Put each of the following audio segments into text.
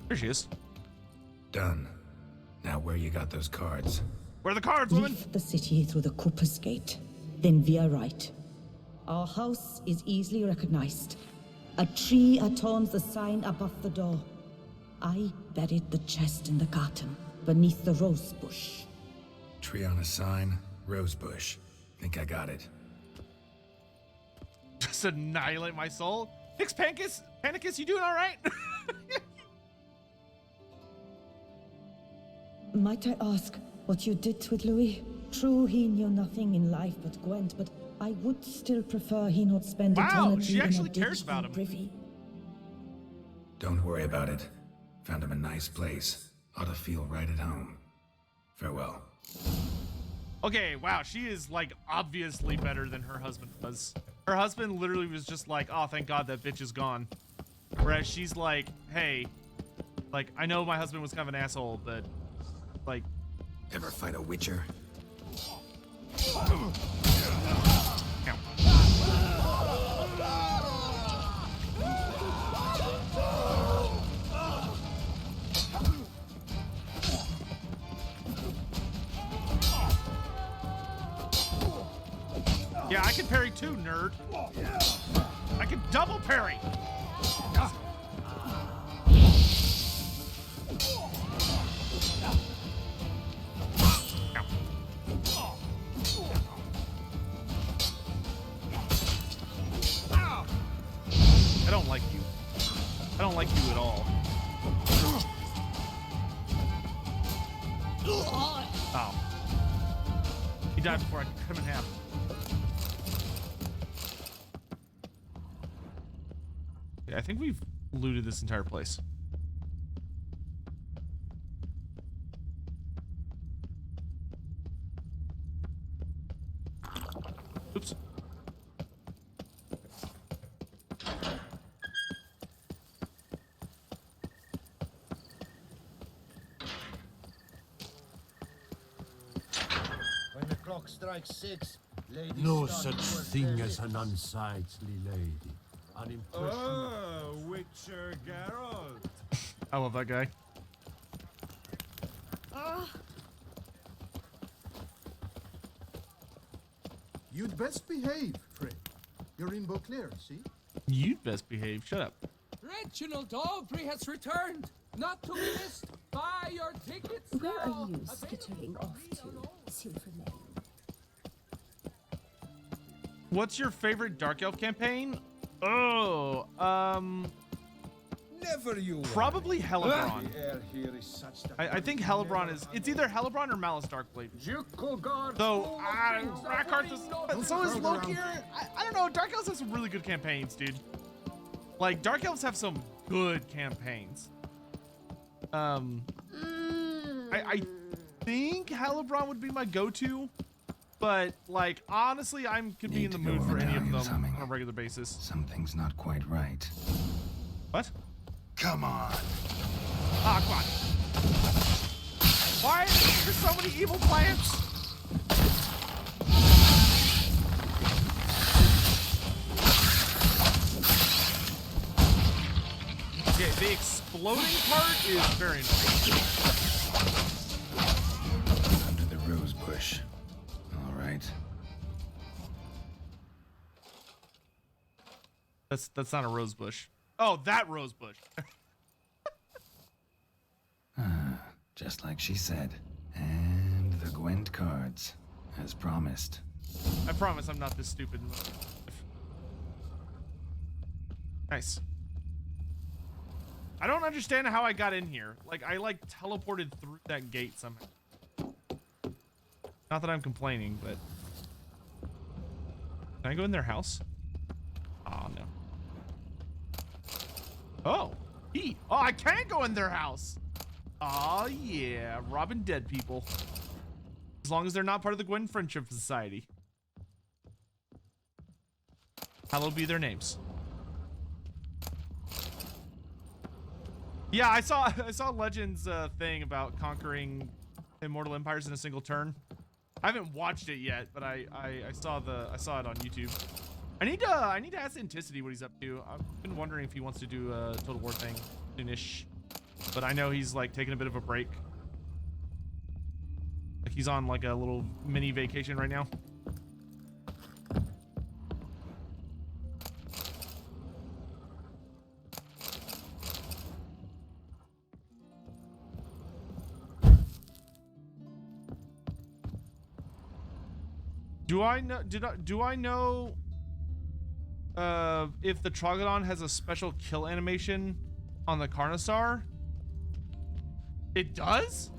There she is. Done. Now where you got those cards? Where are the cards, woman? Leave the city through the Cooper's Gate, then via right. Our house is easily recognized. A tree adorns the sign above the door. I buried the chest in the garden, beneath the rose bush. Tree on a sign, rose bush. Think I got it. Just annihilate my soul. Fix Panicus, you doing all right? Might I ask what you did with Louis? True, he knew nothing in life but Gwent, but I would still prefer he not spend eternity she actually in a cares about him. privy. Don't worry about it. Found him a nice place. Ought to feel right at home. Farewell. Okay, wow, she is like obviously better than her husband was. Her husband literally was just like, oh, thank God that bitch is gone. Whereas she's like, hey, like, I know my husband was kind of an asshole, but like... Ever fight a witcher? Ow. Yeah, I can parry too, nerd. I can double parry. I don't like you. I don't like you at all. Oh. He died before I could cut him in half. Yeah, I think we've looted this entire place. Oops. When the clock strikes 6, ladies No start such towards thing their as an lips. unsightly lady. An impression. Oh, Witcher Geralt. I love that guy. You'd best behave, Frey. You're in Beauclair, see? You'd best behave. Shut up. Reginald Aubrey has returned, not to be missed. Buy your tickets Where now. are you Available skittering from off Reno. to, Silvermane? What's your favorite Dark Elf campaign? Oh, Never you. probably Hellebron. The air here is such that I think Hellebron is. It's either Hellebron or Malice Darkblade. Jukelgard Though, full of things that Rackheart really is. not So is deserve Loki. around. I don't know. Dark Elves have some really good campaigns, dude. Like Dark Elves have some good campaigns. I think Hellebron would be my go-to, but like honestly, I could be in Need the to go mood for over any of Dahlia's them humming. on a regular basis. Something's not quite right. What? Come on! Ah, come on. Why are there so many evil plants? Okay, the exploding part is very annoying. Under the rose bush. All right. That's not a rose bush. Oh, that rose bush. Just like she said. And the Gwent cards, as promised. I promise I'm not this stupid. Nice. I don't understand how I got in here. Like, I like teleported through that gate somehow. Not that I'm complaining, but... Can I go in their house? Oh, no. Oh, he. Oh, I can go in their house. Oh, yeah. Robbing dead people. As long as they're not part of the Gwen Friendship Society. Hallowed be their names. Yeah, I saw Legends thing about conquering immortal empires in a single turn. I haven't watched it yet, but I saw it on YouTube. I need to ask Anticity what he's up to. I've been wondering if he wants to do a Total War thing soonish. but I know he's like taking a bit of a break. Like he's on like a little mini vacation right now. Do I know? Do I know if the Troglodon has a special kill animation on the Carnosaur? It does?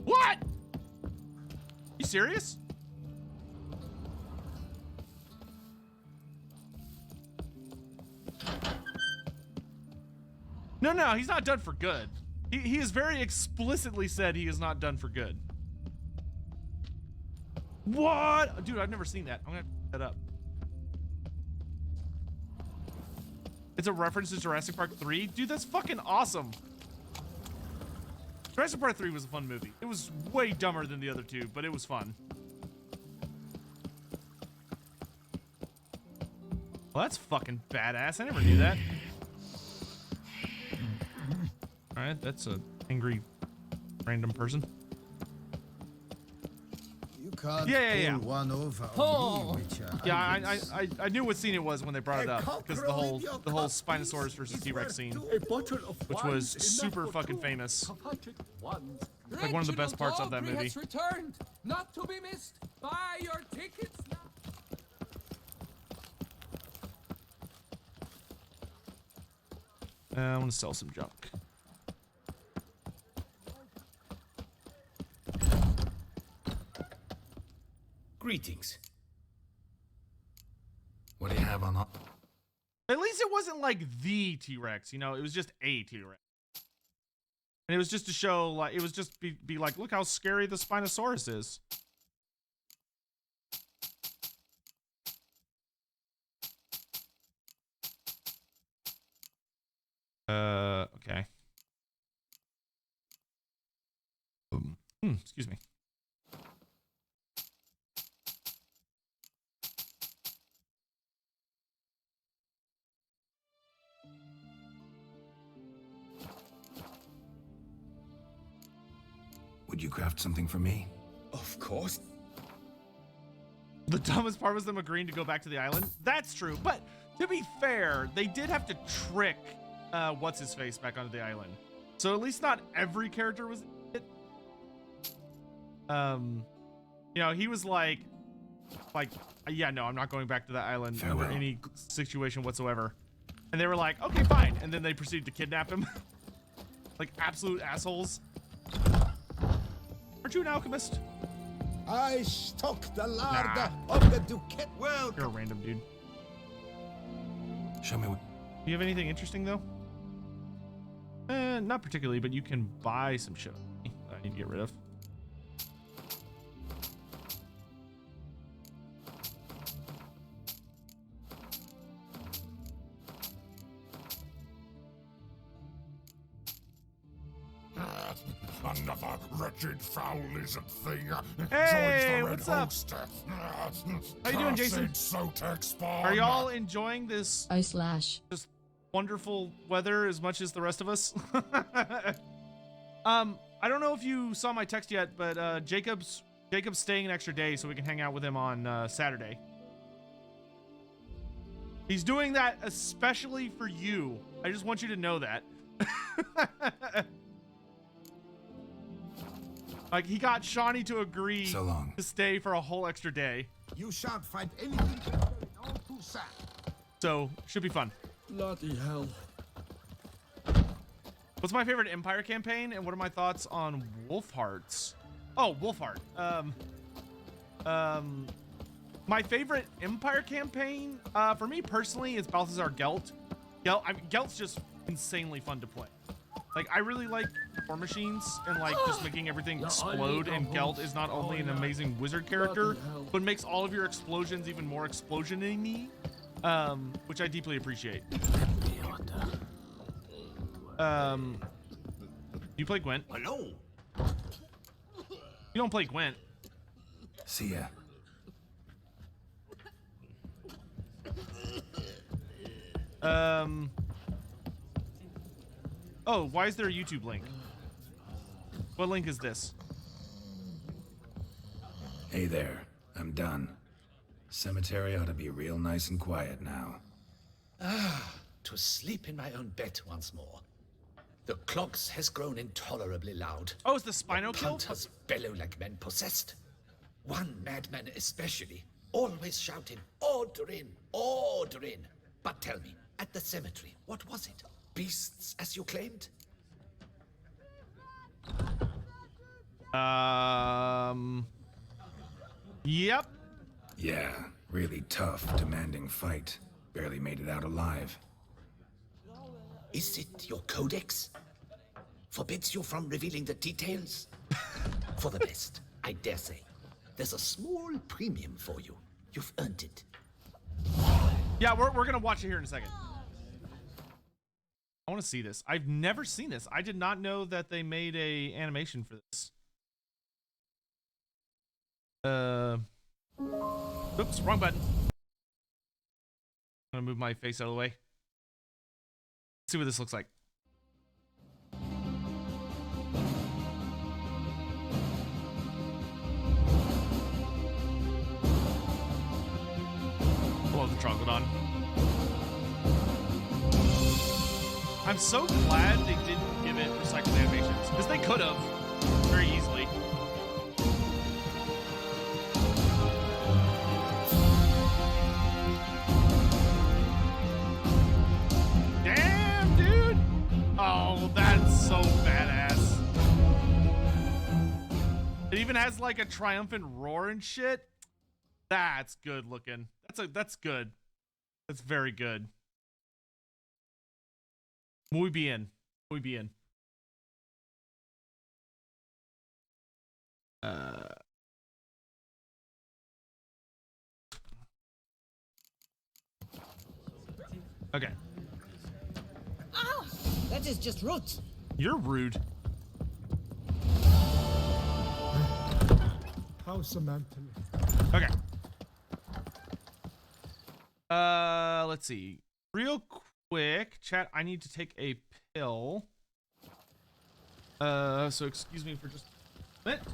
What? You serious? No, he's not done for good. He has very explicitly said he is not done for good. What? Dude, I've never seen that. I'm gonna look that up. It's a reference to Jurassic Park 3? Dude, that's fucking awesome. Jurassic Park 3 was a fun movie. It was way dumber than the other two, but it was fun. Well, that's fucking badass. I never knew that. Alright, that's a angry random person. You can't Yeah. pull one over Oh. on me, Witcher. Yeah, I knew what scene it was when they brought it up, because the whole Spinosaurus versus T-Rex scene, which was super fucking famous. Like one of the best parts of that movie. Has returned, not to be missed. Buy your tickets now. I want to sell some junk. Greetings. What do you have on? At least it wasn't like the T-Rex, you know, it was just a T-Rex. And it was just to show, like, it was just be like, look how scary the Spinosaurus is. Okay. Excuse me. Would you craft something for me? Of course. The dumbest part was them agreeing to go back to the island. That's true, but to be fair, they did have to trick what's his face back onto the island. So at least not every character was it. You know, he was like, yeah, no, I'm not going back to that island under any situation whatsoever. And they were like, okay, fine. And then they proceeded to kidnap him. Like absolute assholes. Aren't you an alchemist? I stock the larder Nah. of the Duquette. Well, You're a random dude. Show me what. Do you have anything interesting though? Not particularly, but you can buy some shit that I need to get rid of. Another wretched foul lizard thing. Hey, what's up? How you doing, Jason? Sotek spawn. Are y'all enjoying this // just wonderful weather as much as the rest of us? I don't know if you saw my text yet, but Jacob's staying an extra day so we can hang out with him on Saturday. He's doing that especially for you. I just want you to know that. Like, he got Shawnee to agree to stay for a whole extra day. you shan't find anything better in all Toussaint. So, should be fun. Bloody hell. What's my favorite Empire campaign, and what are my thoughts on Wolfhearts? Oh, Wolfheart. My favorite Empire campaign, for me personally, is Balthazar Gelt. Gelt's just insanely fun to play. Like, I really like War Machines and like just making everything explode, and Gelt is not only an amazing wizard character, but makes all of your explosions even more explosion-y, which I deeply appreciate. You play Gwent? Hello. You don't play Gwent. See ya. Oh, why is there a YouTube link? What link is this? Hey there, I'm done. Cemetery ought to be real nice and quiet now. To sleep in my own bed once more. The clogs has grown intolerably loud. Oh, it's the Spino kill? Hunters bellow like men possessed. One madman especially, always shouting, order in, order in. But tell me, at the cemetery, what was it? Beasts, as you claimed? Yep. Yeah, really tough, demanding fight. Barely made it out alive. Is it your codex? Forbids you from revealing the details? For the best, I dare say. There's a small premium for you. You've earned it. Yeah, we're gonna watch it here in a second. I want to see this. I've never seen this. I did not know that they made a animation for this. Oops, wrong button. I'm gonna move my face out of the way. Let's see what this looks like. I love the chocolate on. I'm so glad they didn't give it recycled animations, because they could have very easily. Damn, dude! Oh, that's so badass. It even has like a triumphant roar and shit. That's good looking. That's good. That's very good. Muy bien. Muy bien. Okay. Ah! That is just root. You're rude. How Samantha? Okay. Let's see. Real quick, chat, I need to take a pill. So excuse me for just a minute.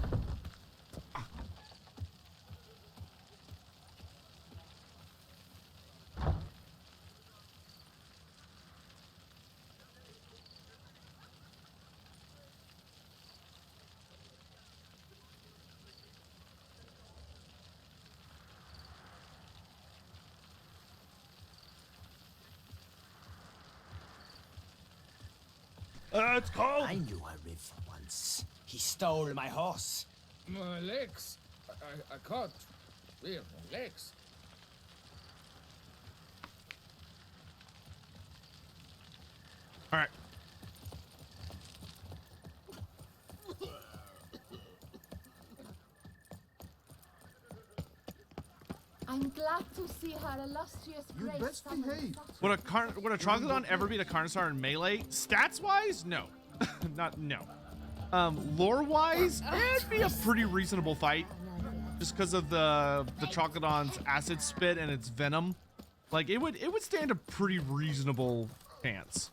It's cold. I knew a river once. He stole my horse. My legs. I caught. Where? My legs. All right. I'm glad to see her illustrious You'd grace. best behave. Would a Troglodon ever beat a Carnosaur in melee? Stats wise, no. No. Lore wise, it'd be a pretty reasonable fight. Just because of the Troglodon's acid spit and its venom. Like it would stand a pretty reasonable chance.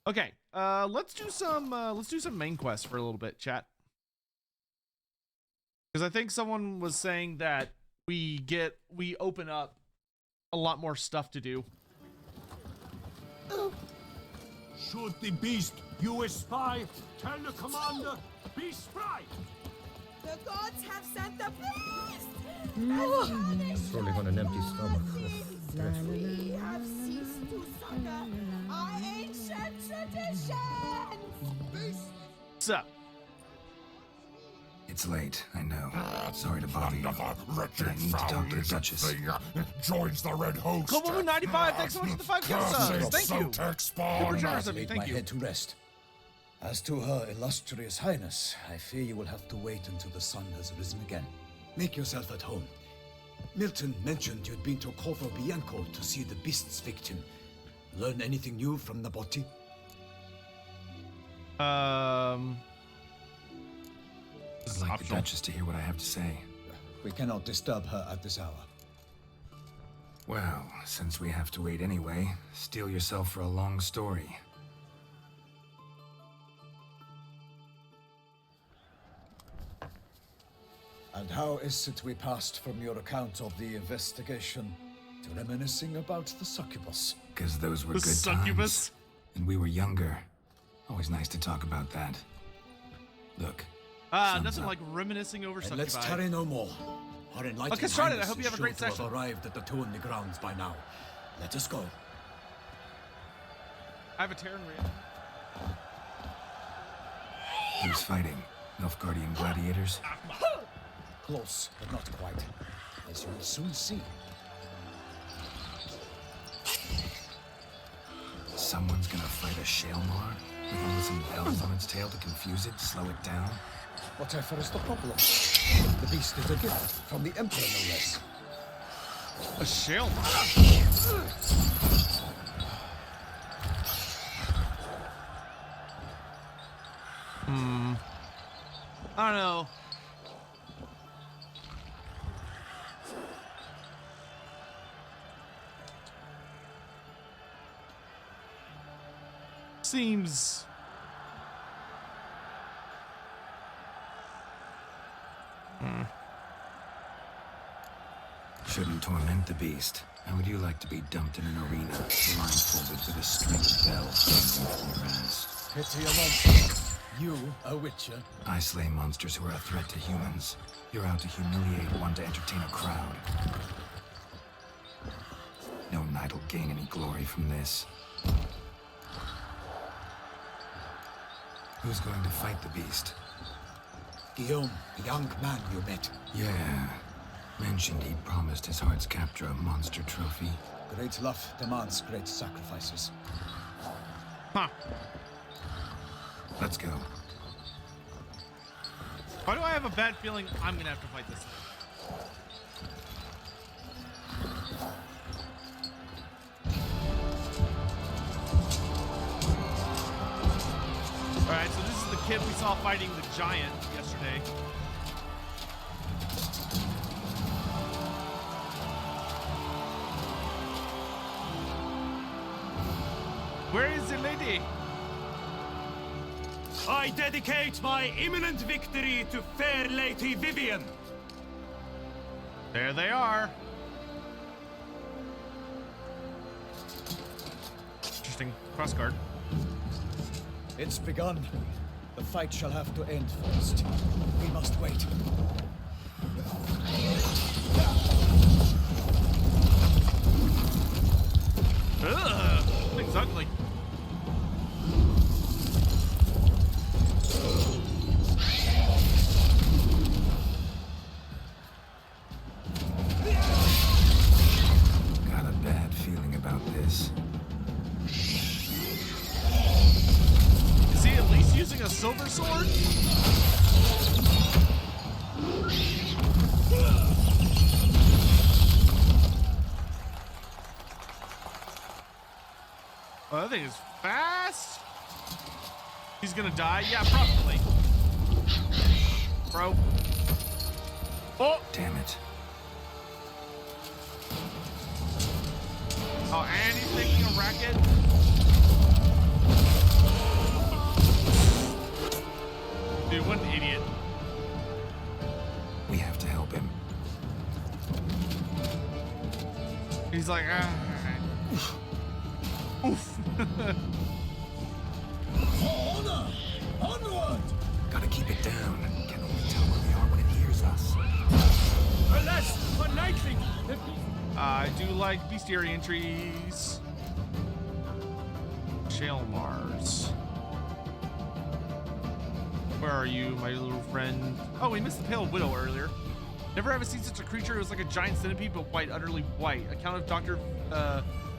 Okay, let's do some main quests for a little bit, chat. Because I think someone was saying that we open up a lot more stuff to do. Shoot the beast, you spy! Tell the commander, be spry! The gods have sent the beast! Rolling on an empty stomach. We have ceased to succor our ancient traditions! What's up? It's late, I know. Sorry to bother you, Another but wretched I need to talk foul to the lizard Duchess. thing joins the Red Host. Kobo 95, thanks so much for the 5 Cursed subs. Thank you. Sotek Super spawn. generous of you, Laid thank my you. head to rest. As to her illustrious highness, I fear you will have to wait until the sun has risen again. Make yourself at home. Milton mentioned you'd been to Corvo Bianco to see the beast's victim. Learn anything new from Naboti? I'd like the Duchess to hear what I have to say. We cannot disturb her at this hour. Well, since we have to wait anyway, steel yourself for a long story. And how is it we passed from your account of the investigation to reminiscing about the succubus? Because those were The good succubus? times. And we were younger. Always nice to talk about that. Look. sun's Nothing up. like reminiscing over And let's succubi. tarry no more. Our enlightened Okay, started. I highness hope you is have a great sure to session. have arrived at the Tony grounds by now. Let us go. I have a Terran raid. Who's fighting? Nilfgaardian gladiators? Close, but not quite. As you will soon see. Someone's gonna fight a Shaelmar? With only some bells on its tail to confuse it, slow it down? Whatever is the problem? The beast is a gift from the Emperor, no less. A Shaelmar. I don't know. Seems Shouldn't torment the beast. How would you like to be dumped in an arena, blindfolded with a string of bells hanging from your ass? Pity a monster. You, a witcher. I slay monsters who are a threat to humans. You're out to humiliate one to entertain a crowd. No knight will gain any glory from this. Who's going to fight the beast? Guillaume, the young man you met. Yeah. Mentioned he'd promised his heart's captor a monster trophy. Great love demands great sacrifices. Huh. Let's go. Why do I have a bad feeling I'm gonna have to fight this thing? Alright, so this is the kid we saw fighting the giant yesterday. Where is the lady? I dedicate my imminent victory to fair Lady Vivian. There they are. Interesting crossguard. It's begun. The fight shall have to end first. We must wait. Ugh, thing's ugly. Got a bad feeling about this. Is he at least using a silver sword? Oh, that thing is fast. He's gonna die? Yeah, probably. Bro. Oh! Damn it. Oh, and he's making a racket. Dude, what an idiot. We have to help him. He's like, ah. Oof. Honor! Onward! Gotta keep it down. Can only tell where we are when it hears us. Alas, for nightly, the beast. I do like bestiary entries. Shaelmars. Where are you, my little friend? Oh, we missed the Pale Widow earlier. Never ever seen such a creature. It was like a giant centipede, but white, utterly white. Account of Dr.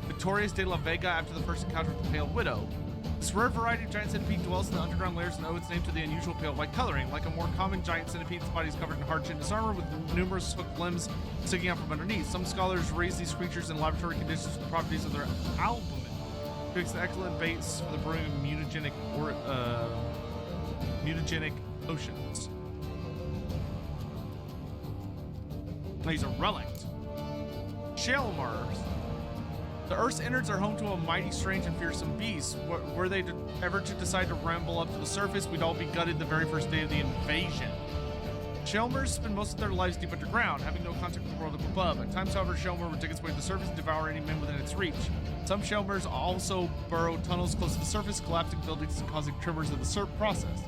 Victorious de la Vega after the first encounter with the Pale Widow. This rare variety of giant centipede dwells in the underground layers and owes its name to the unusual pale white coloring. Like a more common giant centipede, its body is covered in hard chitinous armor with numerous hooked limbs sticking out from underneath. Some scholars raise these creatures in laboratory conditions with the properties of their albumin. Makes excellent baits for the brewing of mutagenic potions. He's a relic. Shaelmars. The Earth's innards are home to a mighty, strange, and fearsome beast. Were they ever to decide to ramble up to the surface, we'd all be gutted the very first day of the invasion. Shaelmars spend most of their lives deep underground, having no contact with the world up above. At times, however, Shaelmar would dig its way to the surface and devour any men within its reach. Some Shaelmars also burrow tunnels close to the surface, collapsing buildings and causing tremors in the process.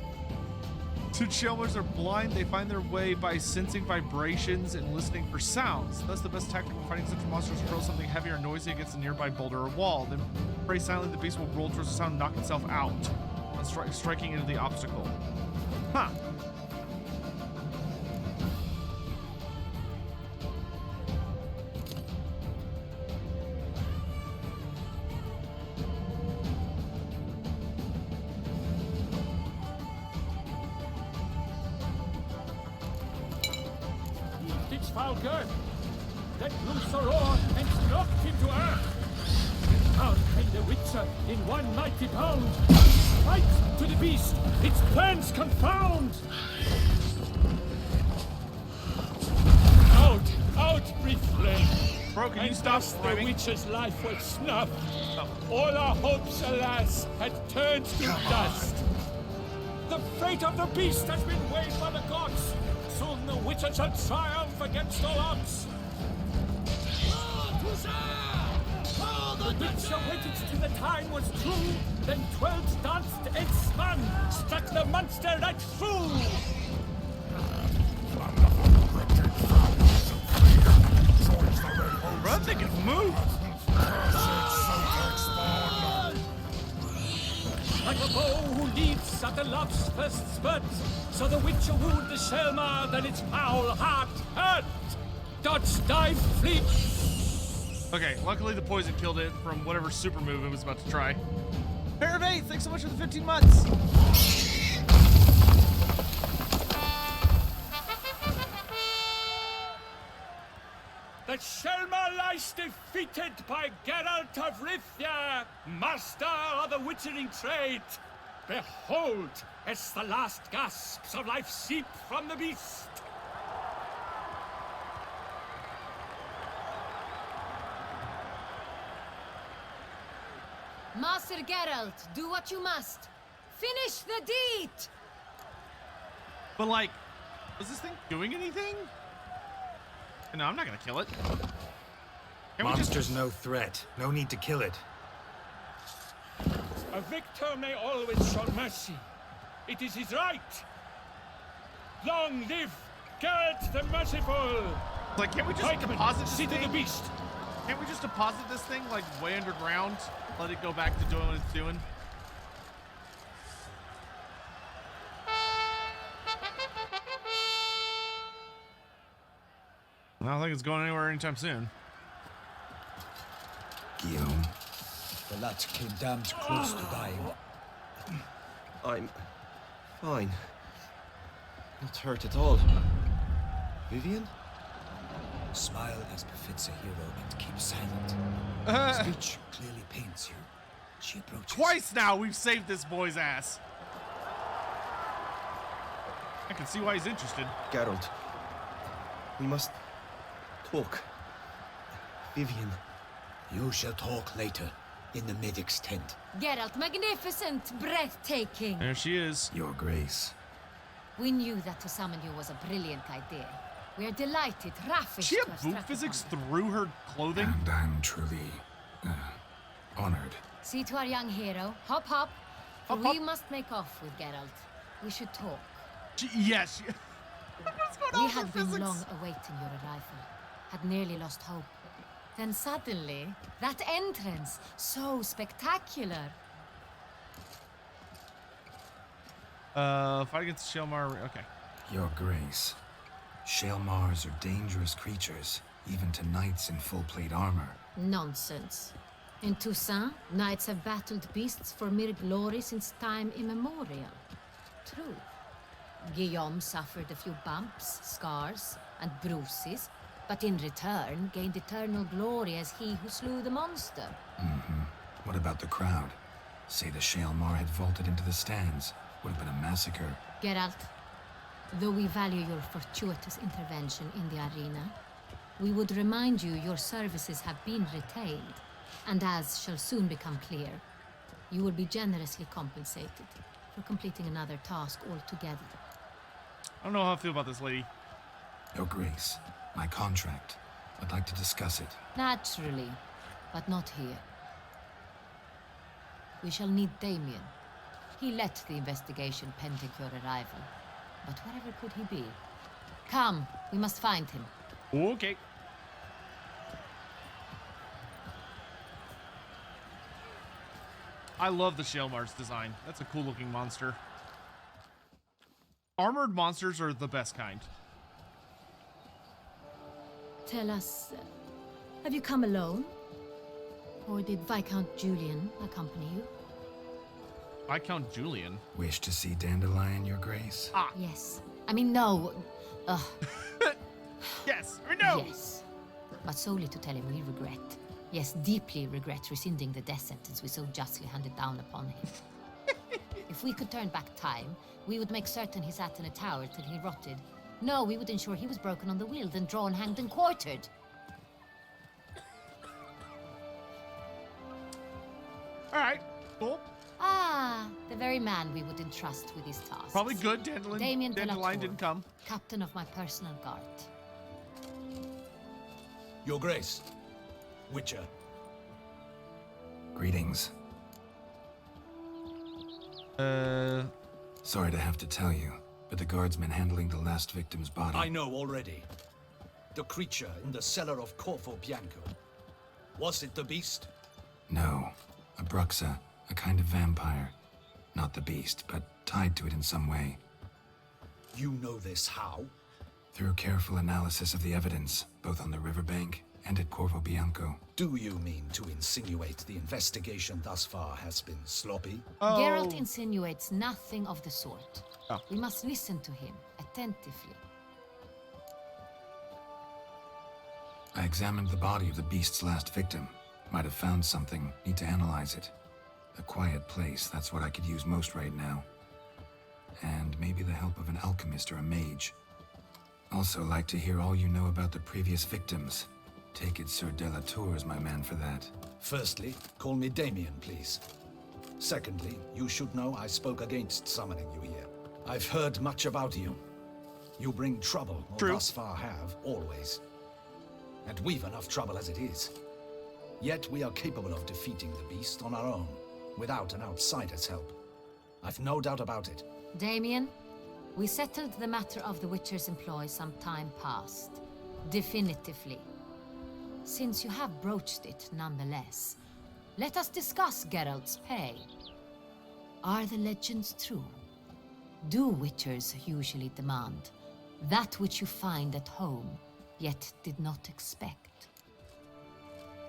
Since Shaelmars are blind, they find their way by sensing vibrations and listening for sounds. Thus, the best tactic for fighting such monsters is to throw something heavy or noisy against a nearby boulder or wall. Then, pray silently, the beast will roll towards the sound and knock itself out, striking into the obstacle. Huh. Falcon, let loose the roar and knock him to earth. Out came the Witcher in one mighty bound. Fight to the beast, its plans confound. Out, breathe flame. Bro, can you stop the Witcher's life was snuffed. All our hopes, alas, had turned to dust. The fate of the beast has been weighed by the gods. Soon the Witcher shall triumph against all odds. The Witcher waited till the time was true, then twirled, danced, and spun, struck the monster right through. Bro, they can move. Like a bow who leaps at the love's first spurt, so the Witcher wooed the Shaelmar, then its foul heart hurt. Dodge, dive, flee. Okay, luckily the poison killed it from whatever super move it was about to try. Pair of 8, thanks so much for the 15 months. The Shaelmar lies defeated by Geralt of Rivia, master of the witchering trade. Behold, as the last gasps of life seep from the beast. Master Geralt, do what you must. Finish the deed! But like, was this thing doing anything? No, I'm not gonna kill it. Monster's no threat. No need to kill it. A victor may always show mercy. It is his right. Long live Geralt the Merciful! Like, can't we just deposit this thing? The beast. Can't we just deposit this thing, like, way underground? Let it go back to doing what it's doing? I don't think it's going anywhere anytime soon. Guillaume. The lad came damned close to dying. I'm fine. Not hurt at all. Vivian? Smile as befits a hero and keep silent. Speech clearly pains you. She approaches. Twice now we've saved this boy's ass. I can see why he's interested. Geralt, we must talk. Vivian. You shall talk later, in the medic's tent. Geralt, magnificent, breathtaking. There she is. Your Grace. We knew that to summon you was a brilliant idea. We are delighted, ravished. She had boot physics through her clothing? And I'm truly honored. See to our young hero. Hop, hop. For we must make off with Geralt. We should talk. Yes. We had been long awaiting your arrival. Had nearly lost hope. Then suddenly, that entrance, so spectacular. Fight against Shaelmar. Okay. Your Grace. Shaelmars are dangerous creatures, even to knights in full plate armor. Nonsense. In Toussaint, knights have battled beasts for mere glory since time immemorial. True. Guillaume suffered a few bumps, scars, and bruises, but in return gained eternal glory as he who slew the monster. What about the crowd? Say the Shaelmar had vaulted into the stands. Would have been a massacre. Geralt, though we value your fortuitous intervention in the arena, We would remind you your services have been retained, and as shall soon become clear, you will be generously compensated for completing another task altogether. I don't know how I feel about this lady. Your Grace, my contract. I'd like to discuss it. Naturally, but not here. We shall need Damien. He led the investigation pending your arrival. But wherever could he be? Come, we must find him. Okay. I love the Shale Mars design. That's a cool looking monster. Armored monsters are the best kind. Tell us, have you come alone? Or did Viscount Julian accompany you? Viscount Julian? Wish to see Dandelion, Your Grace? Ah. Yes. I mean, no. Yes or no? Yes. But solely to tell him we regret. Yes, deeply regret rescinding the death sentence we so justly handed down upon him. If we could turn back time, we would make certain he sat in a tower till he rotted. No, we would ensure he was broken on the wheel, then drawn, hanged, and quartered. All right, cool. Ah, the very man we would entrust with his tasks. Probably good. Dandelion didn't come. Captain of my personal guard. Your Grace, Witcher. Greetings. Sorry to have to tell you, but the guardsman handling the last victim's body... I know already. The creature in the cellar of Corvo Bianco. Was it the beast? No. A Bruxa, a kind of vampire. Not the beast, but tied to it in some way. You know this how? Through careful analysis of the evidence, both on the riverbank and at Corvo Bianco. Do you mean to insinuate the investigation thus far has been sloppy? Oh. Geralt insinuates nothing of the sort. Oh. We must listen to him attentively. I examined the body of the beast's last victim. Might have found something. Need to analyze it. A quiet place, that's what I could use most right now. And maybe the help of an alchemist or a mage. Also like to hear all you know about the previous victims. Take it Sir Delatour is my man for that. Firstly, call me Damien, please. Secondly, you should know I spoke against summoning you here. I've heard much about you. You bring trouble, or thus far have, always. And we've enough trouble as it is. Yet we are capable of defeating the beast on our own, without an outsider's help. I've no doubt about it. Damien, we settled the matter of the Witcher's employ some time past. Definitively. Since you have broached it nonetheless, let us discuss Geralt's pay. Are the legends true? Do Witchers usually demand that which you find at home, yet did not expect?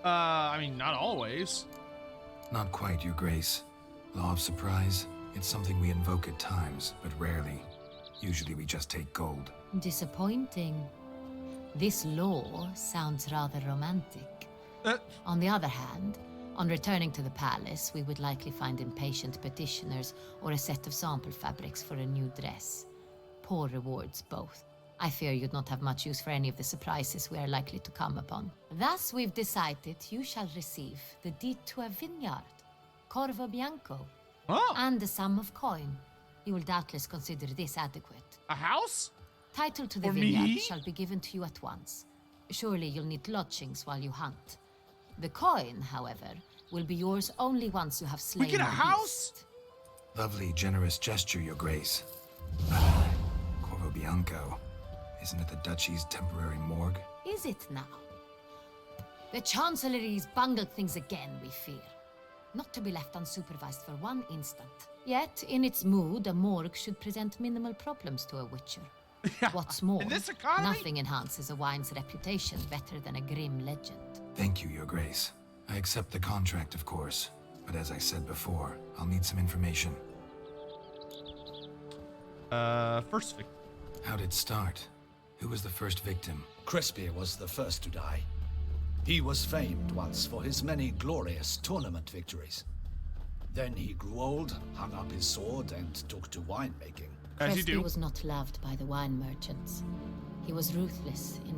I mean, not always. Not quite, Your Grace. Law of surprise, it's something we invoke at times, but rarely. Usually we just take gold. Disappointing. This law sounds rather romantic. On the other hand, on returning to the palace, we would likely find impatient petitioners or a set of sample fabrics for a new dress. Poor rewards, both. I fear you'd not have much use for any of the surprises we are likely to come upon. Thus, we've decided you shall receive the deed to a vineyard, Corvo Bianco, and the sum of coin. You will doubtless consider this adequate. A house? Title to the vineyard shall be given to you at once. Surely you'll need lodgings while you hunt. The coin, however, will be yours only once you have slain We get a the house? beast. Lovely, generous gesture, Your Grace. Corvo Bianco. Isn't it the Duchy's temporary morgue? Is it now? The Chancellery's bungled things again, we fear. Not to be left unsupervised for one instant. Yet, in its mood, a morgue should present minimal problems to a Witcher. What's more, In this economy? nothing enhances a wine's reputation better than a grim legend. Thank you, Your Grace. I accept the contract, of course. But as I said before, I'll need some information. First victim. How'd it start? Who was the first victim? Crespia was the first to die. He was famed once for his many glorious tournament victories. Then he grew old, hung up his sword, and took to winemaking. As you Crespi do. was not loved by the wine merchants. He was ruthless in